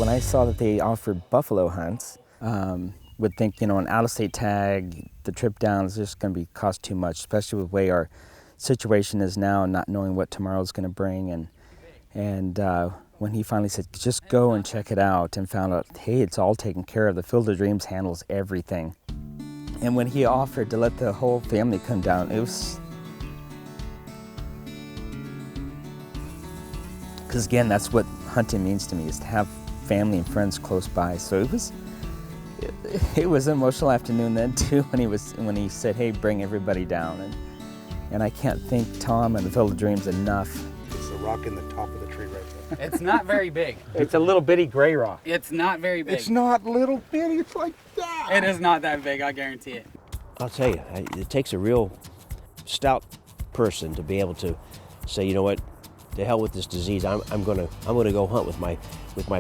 when I saw that they offered buffalo hunts, would think, an out-of-state tag, the trip down is just going to cost too much, especially with the way our situation is now, not knowing what tomorrow's going to bring. And when he finally said, just go and check it out, and found out, hey, it's all taken care of. The Field of Dreams handles everything. And when he offered to let the whole family come down, it was, because again, that's what hunting means to me, is to have family and friends close by. So it was an emotional afternoon then too, when he said, hey, bring everybody down. And I can't thank Tom and the Field of Dreams enough. It's the rock in the top of the tree right there. It's not very big. It's a little bitty gray rock. It's not very big. It's not little bitty, it's like that. It is not that big, I guarantee it. I'll tell you, it takes a real stout person to be able to say, you know what, to hell with this disease. I'm gonna go hunt with my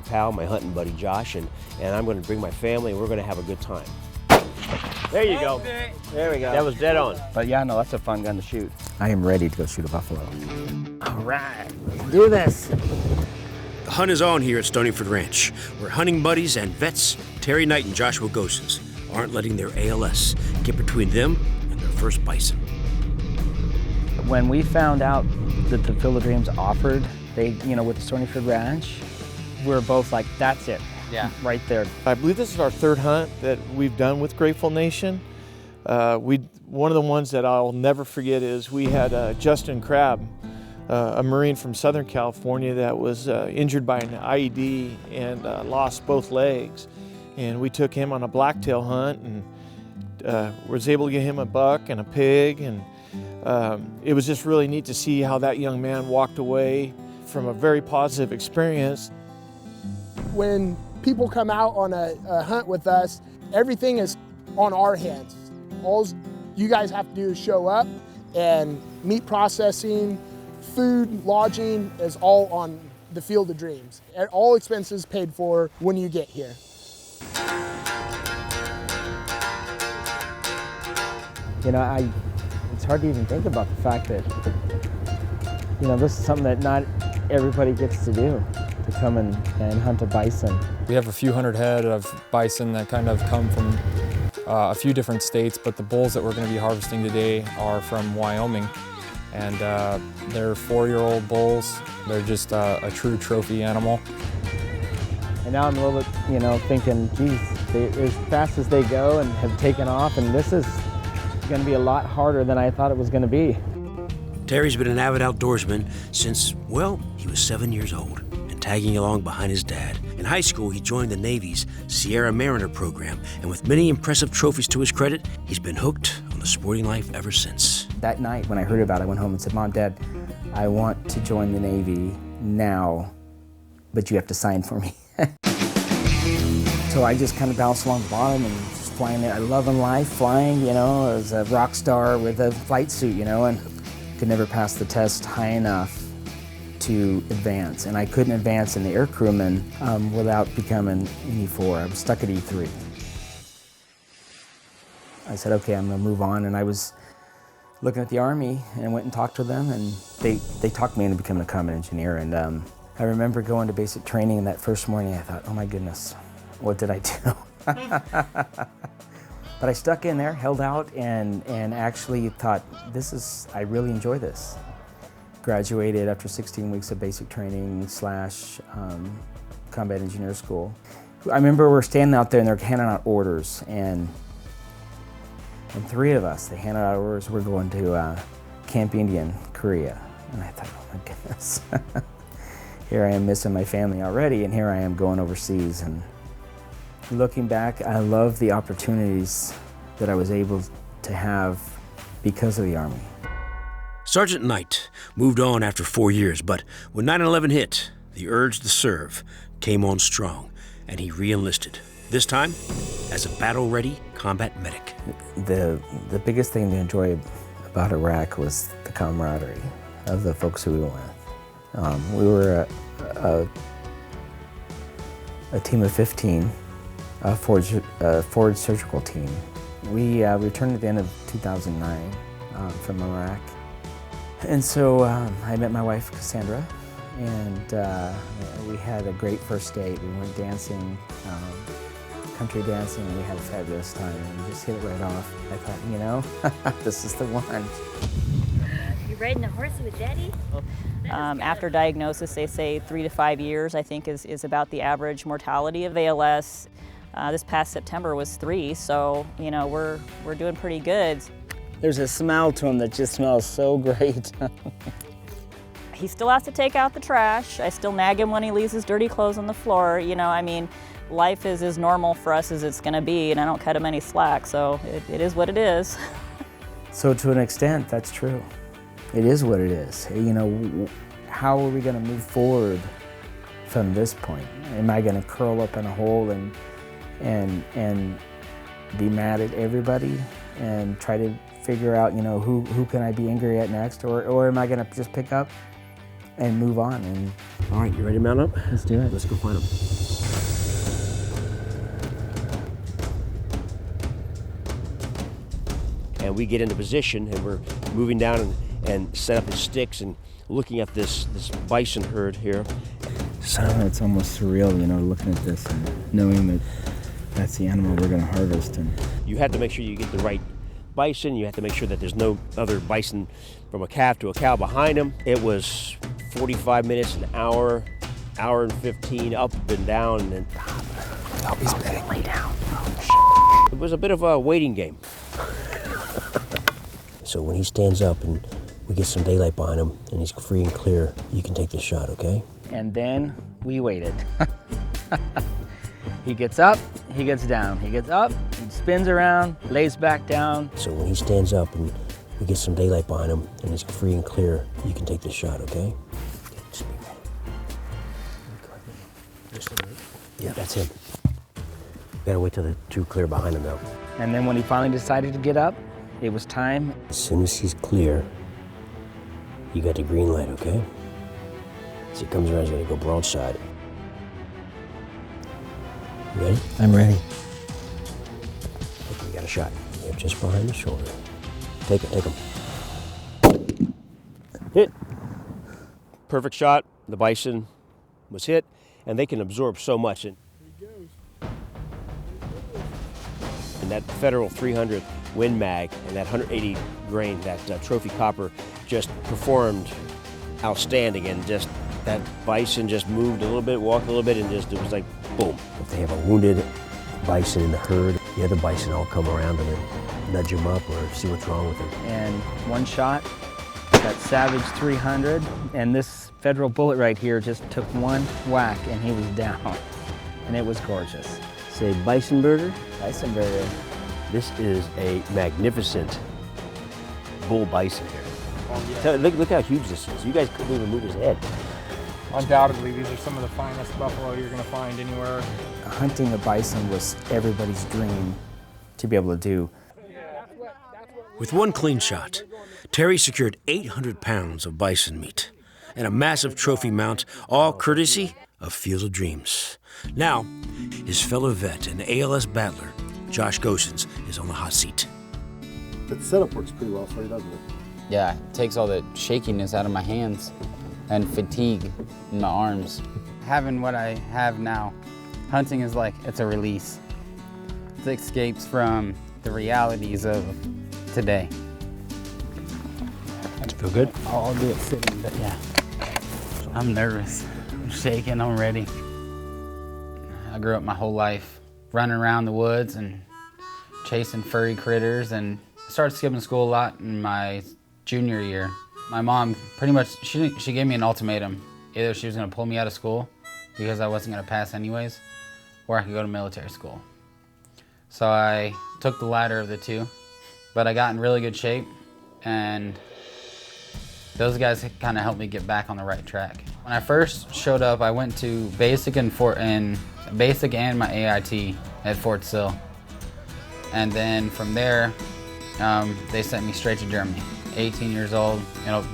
pal, my hunting buddy Josh, and I'm gonna bring my family, and we're gonna have a good time. There you go. There we go. That was dead on. But yeah, no, that's a fun gun to shoot. I am ready to go shoot a buffalo. All right, let's do this. The hunt is on here at Stoneyford Ranch, where hunting buddies and vets Terry Knight and Joshua Goessens aren't letting their ALS get between them and their first bison. When we found out that the Field of Dreams offered, with the Stoneyford Ranch, we were both like, that's it. Yeah. Right there. I believe this is our third hunt that we've done with Grateful Nation. One of the ones that I'll never forget is we had Justin Crabb, a Marine from Southern California that was injured by an IED and lost both legs. And we took him on a blacktail hunt and was able to get him a buck and a pig. And it was just really neat to see how that young man walked away from a very positive experience. When people come out on a hunt with us, everything is on our hands. All you guys have to do is show up, and meat processing, food, lodging is all on the Field of Dreams. All expenses paid for when you get here. It's hard to even think about the fact that, this is something that not everybody gets to do, to come and hunt a bison. We have a few hundred head of bison that kind of come from a few different states, but the bulls that we're going to be harvesting today are from Wyoming. And they're 4-year-old bulls. They're just a true trophy animal. And now I'm a little bit, thinking, geez, as fast as they go and have taken off, and this is going to be a lot harder than I thought it was going to be. Terry's been an avid outdoorsman since, well, he was 7 years old, and tagging along behind his dad. In high school, he joined the Navy's Sierra Mariner program, and with many impressive trophies to his credit, he's been hooked on the sporting life ever since. That night when I heard about it, I went home and said, Mom, Dad, I want to join the Navy now, but you have to sign for me. So I just kind of bounced along the bottom and just flying there. I love in life, flying, I was a rock star with a flight suit, and could never pass the test high enough to advance. And I couldn't advance in the air crewman without becoming an E4. I was stuck at E3. I said, okay, I'm gonna move on. And I was looking at the Army and went and talked to them, and they talked me into becoming a combat engineer. And I remember going to basic training, and that first morning I thought, oh my goodness, what did I do? But I stuck in there, held out, and actually thought, I really enjoy this. Graduated after 16 weeks of basic training / combat engineer school. I remember we're standing out there and they're handing out orders, and 3 of us, they handed out orders, we're going to Camp Indian, Korea. And I thought, oh my goodness. Here I am missing my family already, and here I am going overseas. And looking back, I love the opportunities that I was able to have because of the Army. Sergeant Knight moved on after 4 years, but when 9/11 hit, the urge to serve came on strong, and he re-enlisted, this time as a battle-ready combat medic. The biggest thing to enjoy about Iraq was the camaraderie of the folks who we were with. We were a team of 15, a forward surgical team. We returned at the end of 2009 from Iraq. And so I met my wife, Cassandra, and we had a great first date. We went dancing, country dancing, and we had a fabulous time, and we just hit it right off. I thought, you know, this is the one. You riding a horse with Daddy? After diagnosis, they say 3 to 5 years, I think, is about the average mortality of ALS. This past September was 3, so, you know, we're doing pretty good. There's a smell to him that just smells so great. He still has to take out the trash. I still nag him when he leaves his dirty clothes on the floor. You know, I mean, life is as normal for us as it's gonna be, and I don't cut him any slack, so it is what it is. So to an extent, that's true. It is what it is. You know, how are we gonna move forward from this point? Am I gonna curl up in a hole and be mad at everybody and try to figure out, you know, who can I be angry at next, or am I gonna just pick up and move on? And All right, you ready to mount up? let's do it. Let's go find him. And we get into position, and we're moving down and set up his sticks and looking at this bison herd here. So it's almost surreal, you know, looking at this and knowing that that's the animal we're gonna harvest. And You have to make sure you get the right bison. You have to make sure that there's no other bison from a calf to a cow behind him. It was 45 minutes, an hour, hour and 15, up and down. And oh, he's bedding. Lay down. it was a bit of a waiting game. So when he stands up and we get some daylight behind him and he's free and clear, you can take the shot, okay? And then we waited. He gets up, he gets down. He gets up, he spins around, lays back down. So when he stands up and we get some daylight behind him and he's free and clear, you can take the shot, okay? Just be ready. Yeah, that's him. Gotta wait till the two clear behind him though. And then when he finally decided to get up, it was time. As soon as he's clear, you got the green light, okay? As he comes around, he's gonna go broadside. You ready? I'm ready. Okay, you got a shot. You're just behind the shoulder. Take it, take him. Hit. Perfect shot. The bison was hit, and they can absorb so much. And that Federal 300 Win Mag and that 180 grain, that trophy copper, just performed outstanding. And just that bison just moved a little bit, walked a little bit, and just it was like boom. If they have a wounded bison in the herd, the other bison all come around them and nudge him up or see what's wrong with him. And one shot, that Savage 300, and this Federal bullet right here just took one whack and he was down. And it was gorgeous. Say bison burger. Bison burger. This is a magnificent bull bison here. Look how huge this is. You guys couldn't even move his head. Undoubtedly, these are some of the finest buffalo you're going to find anywhere. Hunting a bison was everybody's dream to be able to do. With one clean shot, Terry secured 800 pounds of bison meat and a massive trophy mount, all courtesy of Field of Dreams. Now, his fellow vet and ALS battler, Josh Goessens, is on the hot seat. That setup works pretty well for you, doesn't it? Yeah, it takes all the shakiness out of my hands and fatigue in my arms. Having what I have now, hunting is like, it's a release. It escapes from the realities of today. Does it feel good? I'll do it sitting, but yeah. I'm nervous, I'm shaking, I'm ready. I grew up my whole life running around the woods and chasing furry critters, and I started skipping school a lot in my junior year. My mom pretty much, she gave me an ultimatum. Either she was gonna pull me out of school because I wasn't gonna pass anyways, or I could go to military school. So I took the latter of the two, but I got in really good shape, and those guys kind of helped me get back on the right track. When I first showed up, I went to basic and my AIT at Fort Sill. And then from there, they sent me straight to Germany. 18 years old,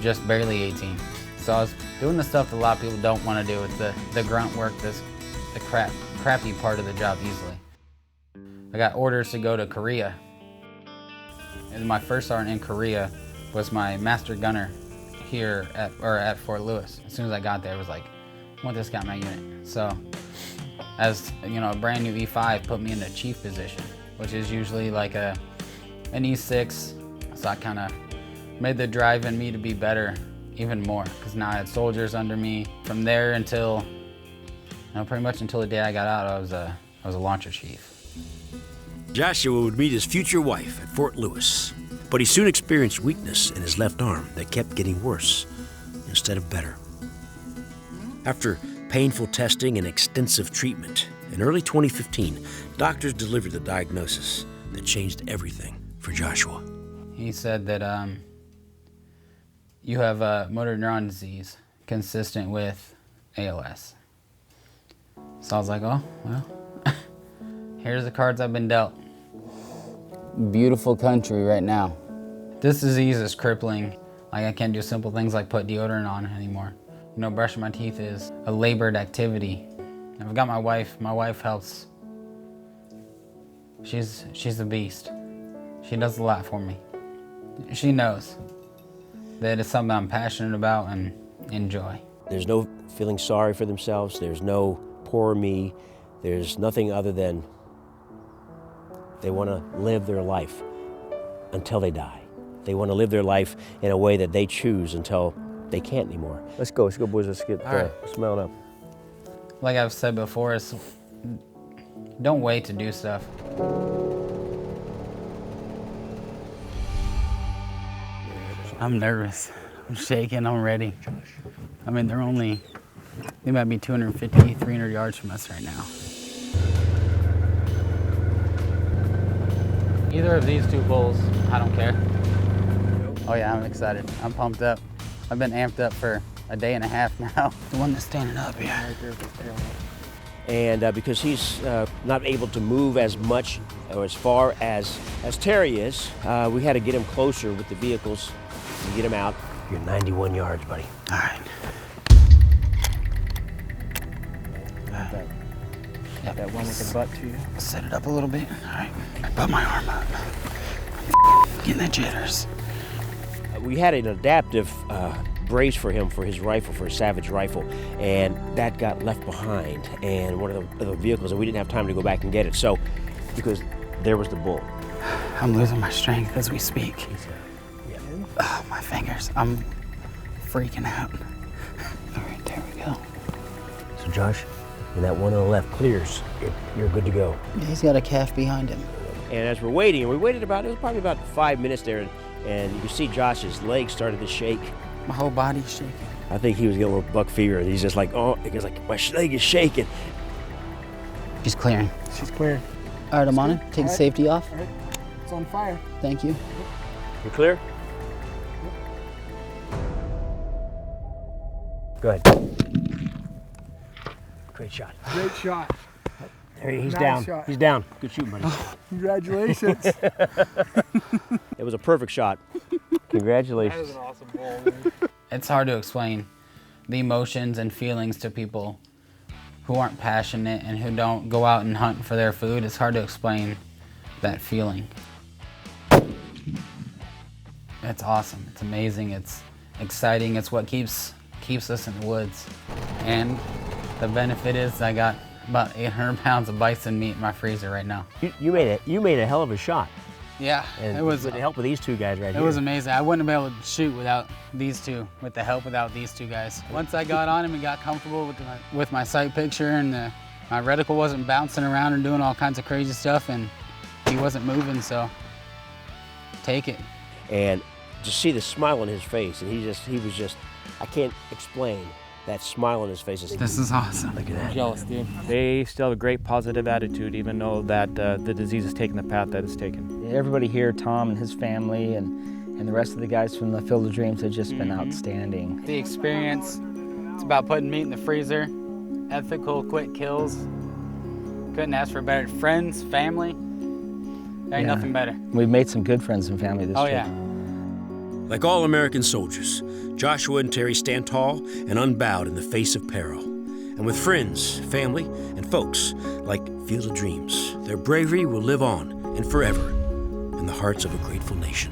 just barely 18. So I was doing the stuff that a lot of people don't want to do. It's the grunt work, the crappy part of the job easily. I got orders to go to Korea. And my first sergeant in Korea was my master gunner. here at Fort Lewis. As soon as I got there, it was like, I want this guy in my unit. So, as you know, a brand new E5 put me in a chief position, which is usually like an E6. So I kind of made the drive in me to be better even more, because now I had soldiers under me. From there until, pretty much until the day I got out, I was a launcher chief. Joshua would meet his future wife at Fort Lewis, but he soon experienced weakness in his left arm that kept getting worse instead of better. After painful testing and extensive treatment, in early 2015, doctors delivered the diagnosis that changed everything for Joshua. He said that you have a motor neuron disease consistent with ALS. So I was like, oh, well, here's the cards I've been dealt. Beautiful country right now. This disease is crippling. Like, I can't do simple things like put deodorant on anymore. You know, brushing my teeth is a labored activity. I've got my wife. My wife helps. She's a beast. She does a lot for me. She knows that it's something I'm passionate about and enjoy. There's no feeling sorry for themselves. There's no poor me. There's nothing other than they want to live their life until they die. They want to live their life in a way that they choose until they can't anymore. Let's go boys, let's get smelling up. Like I've said before, don't wait to do stuff. I'm nervous, I'm shaking, I'm ready. I mean, they might be 250, 300 yards from us right now. Either of these two bulls, I don't care. Oh yeah, I'm excited. I'm pumped up. I've been amped up for a day and a half now. The one that's standing up, yeah. And because he's not able to move as much or as far as Terry is, we had to get him closer with the vehicles and get him out. You're 91 yards, buddy. All right. That one with the butt to you. Set it up a little bit. All right. I put my arm up. Getting the jitters. We had an adaptive brace for him for his rifle, for his Savage rifle, and that got left behind in one of the vehicles, and we didn't have time to go back and get it. So, because there was the bull. I'm losing my strength as we speak. Oh, my fingers. I'm freaking out. All right, there we go. So, Josh, when that one on the left clears, you're good to go. He's got a calf behind him. And as we're waiting, and we waited it was probably about 5 minutes there, and you can see Josh's legs started to shake. My whole body's shaking. I think he was getting a little buck fever. He's just like, oh, he's like, my leg is shaking. She's clearing. She's clear. All right, I'm on it. Take the safety off. All right. It's on fire. Thank you. You clear? Go ahead. Great shot. Great shot. There he's Nice down. shot. He's down. Good shooting, buddy. Congratulations. It was a perfect shot. Congratulations. That was an awesome ball, man. It's hard to explain the emotions and feelings to people who aren't passionate and who don't go out and hunt for their food. It's hard to explain that feeling. It's awesome. It's amazing. It's exciting. It's what keeps us in the woods. And the benefit is I got about 800 pounds of bison meat in my freezer right now. You made a hell of a shot. Yeah, And it was. with the help of these two guys right here. It was amazing. I wouldn't have been able to shoot without these two, with the help without these two guys. Once I got on him and got comfortable with my sight picture and my reticle wasn't bouncing around and doing all kinds of crazy stuff, and he wasn't moving, so take it. And to see the smile on his face, and he was just, I can't explain that smile on his face. This is awesome. Look at that. Jealous, dude. They still have a great positive attitude, even though that the disease has taken the path that it's taken. Everybody here, Tom and his family, and the rest of the guys from the Field of Dreams have just been outstanding. The experience, it's about putting meat in the freezer, ethical, quick kills. Couldn't ask for better. Friends, family, there ain't nothing better. We've made some good friends and family this trip. Yeah. Like all American soldiers, Joshua and Terry stand tall and unbowed in the face of peril. And with friends, family, and folks like Field of Dreams, their bravery will live on and forever in the hearts of a grateful nation.